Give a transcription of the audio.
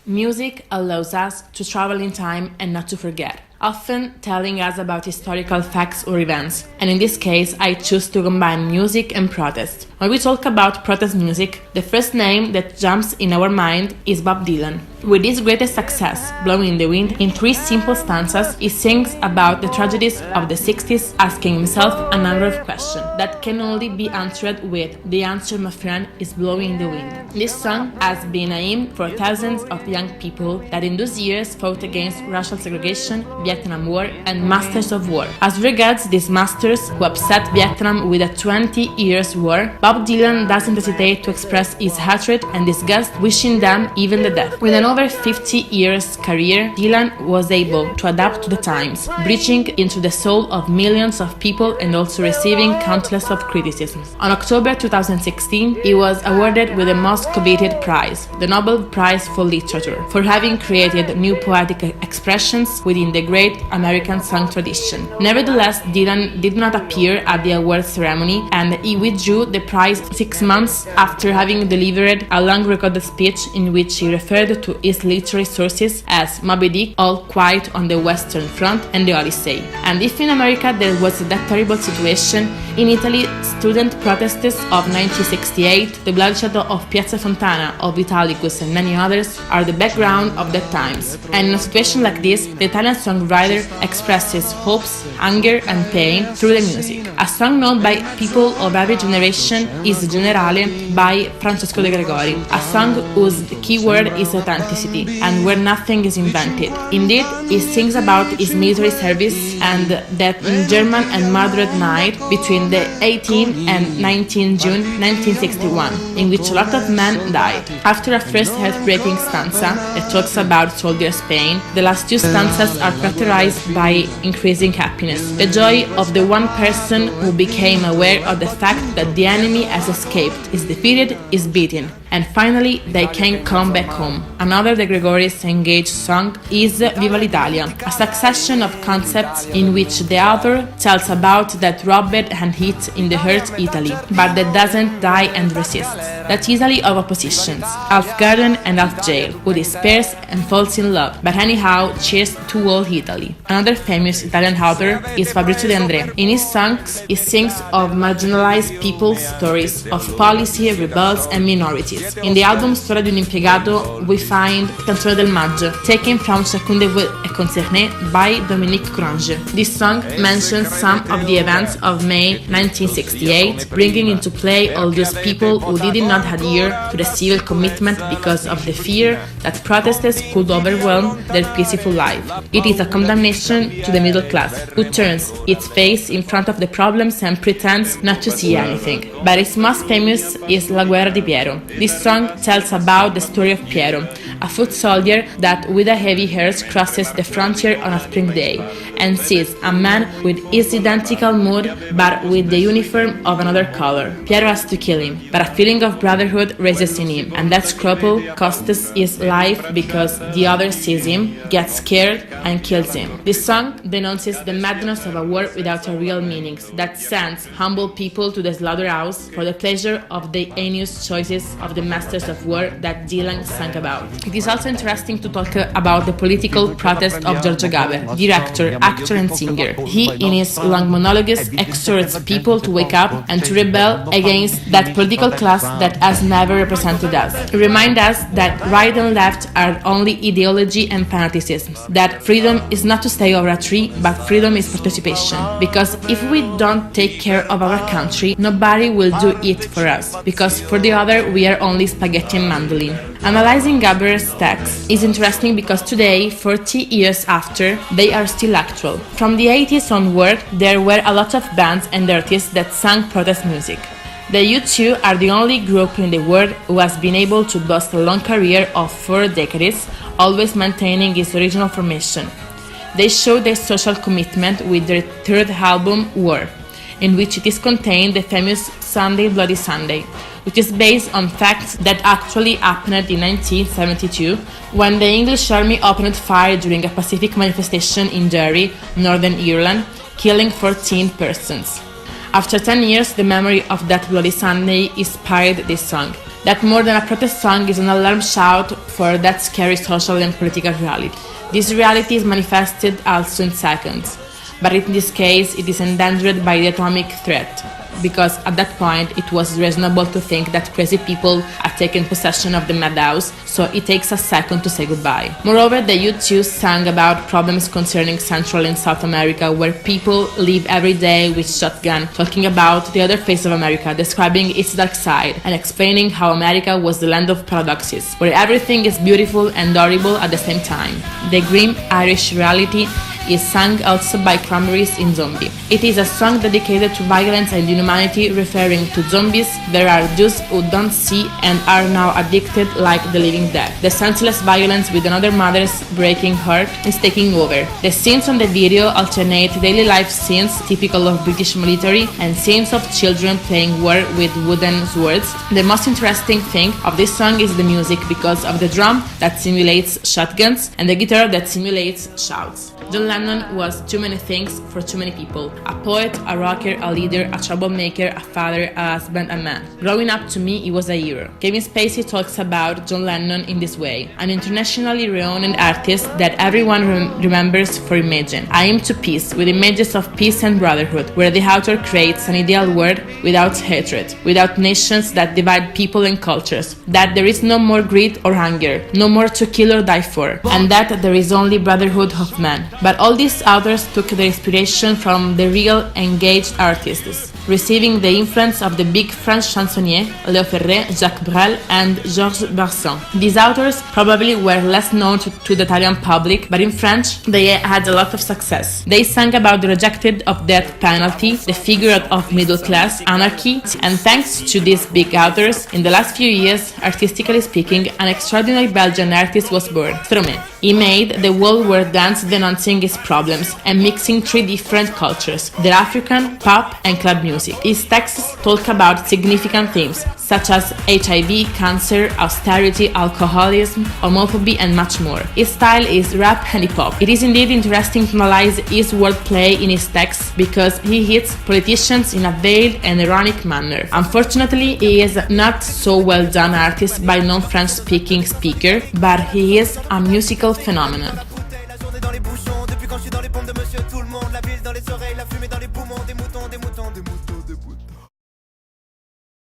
Music allows us to travel in time and not to forget, often telling us about historical facts or events. And in this case, I choose to combine music and protest. When we talk about protest music, the first name that jumps in our mind is Bob Dylan. With his greatest success, Blowing in the Wind, in 3 simple stanzas, he sings about the tragedies of the 60s, asking himself a number of questions that can only be answered with "The answer, my friend, is blowing in the wind." This song has been a hymn for thousands of young people that in those years fought against racial segregation, Vietnam War, and masters of war. As regards these masters who upset Vietnam with a 20 years war, Bob Dylan doesn't hesitate to express his hatred and disgust, wishing them even the death. With an over 50 years career, Dylan was able to adapt to the times, breaching into the soul of millions of people and also receiving countless of criticisms. On October 2016, he was awarded with the most coveted prize, the Nobel Prize for Literature, for having created new poetic expressions within the great American song tradition. Nevertheless, Dylan did not appear at the award ceremony, and he withdrew the prize 6 months after having delivered a long recorded speech in which he referred to his literary sources as Moby Dick, All Quiet on the Western Front, and the Odyssey. And if in America there was that terrible situation, in Italy, student protests of 1968, the bloodshed of Piazza Fontana, of Italicus, and many others are the background of that times. And in a situation like this, the Italian songwriter expresses hopes, anger, and pain through the music. A song known by people of every generation is Generale by Francesco De Gregori, a song whose keyword is authenticity and where nothing is invented. Indeed, he sings about his military service and that German and murdered night between the 18th and 19th June 1961, in which a lot of men died. After a first heartbreaking stanza that talks about soldiers' pain, the last 2 stanzas are characterized by increasing happiness, the joy of the one person who became aware of the fact that the enemy has escaped, is defeated, is beaten, and finally they can come back home. Another De Gregori's engaged song is Viva l'Italia, a succession of concepts in which the author tells about that robbed and hit in the hurt Italy, but that doesn't die and resists. That Italy of oppositions, half garden and half jail, who despairs and falls in love, but anyhow cheers to all Italy. Another famous Italian author is Fabrizio De André. In his songs, he sings of marginalized people's stories, of policy, rebels and minorities. In the album Storia di un impiegato, we find Canzone del Maggio, taken from Chacun de vous est concerné by Dominique Grange. This song mentions some of the events of May 1968, bringing into play all those people who did not adhere to the civil commitment because of the fear that protesters could overwhelm their peaceful life. It is a condemnation to the middle class, who turns its face in front of the problems and pretends not to see anything. But its most famous is La Guerra di Piero. This song tells about the story of Piero, a foot soldier that with a heavy heart crosses the frontier on a spring day and sees a man with his identical mood but with the uniform of another color. Piero has to kill him, but a feeling of brotherhood rises in him, and that scruple costs his life because the other sees him, gets scared, and kills him. This song denounces the madness of a war without a real meaning that sends humble people to the slaughterhouse for the pleasure of the heinous choices of the masters of war that Dylan sang about. It is also interesting to talk about the political protest of Giorgio Gaber, director, actor and singer. He, in his long monologues, exhorts people to wake up and to rebel against that political class that has never represented us. He reminds us that right and left are only ideology and fanaticism, that freedom is not to stay over a tree, but freedom is participation. Because if we don't take care of our country, nobody will do it for us, because for the other we are only spaghetti and mandolin. Analyzing Gaber's texts is interesting because today, 40 years after, they are still actual. From the 80s onward, there were a lot of bands and artists that sang protest music. The U2 are the only group in the world who has been able to boast a long career of 4 decades, always maintaining its original formation. They show their social commitment with their 3rd album, War, in which it is contained the famous Sunday Bloody Sunday, which is based on facts that actually happened in 1972 when the English army opened fire during a Pacific manifestation in Derry, Northern Ireland, killing 14 persons. After 10 years, the memory of that Bloody Sunday inspired this song. That more than a protest song is an alarm shout for that scary social and political reality. This reality is manifested also in seconds, but in this case it is endangered by the atomic threat, because at that point it was reasonable to think that crazy people had taken possession of the madhouse, so it takes a second to say goodbye. Moreover, the U2 sang about problems concerning Central and South America, where people live every day with shotgun, talking about the other face of America, describing its dark side, and explaining how America was the land of paradoxes, where everything is beautiful and horrible at the same time. The grim Irish reality is sung also by Cranberries in Zombie. It is a song dedicated to violence and inhumanity, referring to zombies. There are those who don't see and are now addicted like the living dead. The senseless violence with another mother's breaking heart is taking over. The scenes on the video alternate daily life scenes typical of British military and scenes of children playing war with wooden swords. The most interesting thing of this song is the music, because of the drum that simulates shotguns and the guitar that simulates shouts. John Lennon was too many things for too many people. A poet, a rocker, a leader, a troublemaker, a father, a husband, a man. Growing up, to me, he was a hero. Kevin Spacey talks about John Lennon in this way: an internationally renowned artist that everyone remembers for Imagine. I aim to peace, with images of peace and brotherhood, where the author creates an ideal world without hatred, without nations that divide people and cultures, that there is no more greed or hunger, no more to kill or die for, and that there is only brotherhood of man. But all these authors took their inspiration from the real engaged artists, receiving the influence of the big French chansonniers Léo Ferré, Jacques Brel, and Georges Brassens. These authors probably were less known to the Italian public, but in French they had a lot of success. They sang about the rejected of death penalty, the figure of middle class, anarchy, and thanks to these big authors, in the last few years, artistically speaking, an extraordinary Belgian artist was born, Stromae. He made the whole world dance, denouncing his problems and mixing three different cultures: the African, pop, and club music. His texts talk about significant themes such as HIV, cancer, austerity, alcoholism, homophobia, and much more. His style is rap and hip-hop. It is indeed interesting to analyze his wordplay in his texts, because he hits politicians in a veiled and ironic manner. Unfortunately, he is not so well-done artist by non-French-speaking speaker, but he is a musical phenomenon.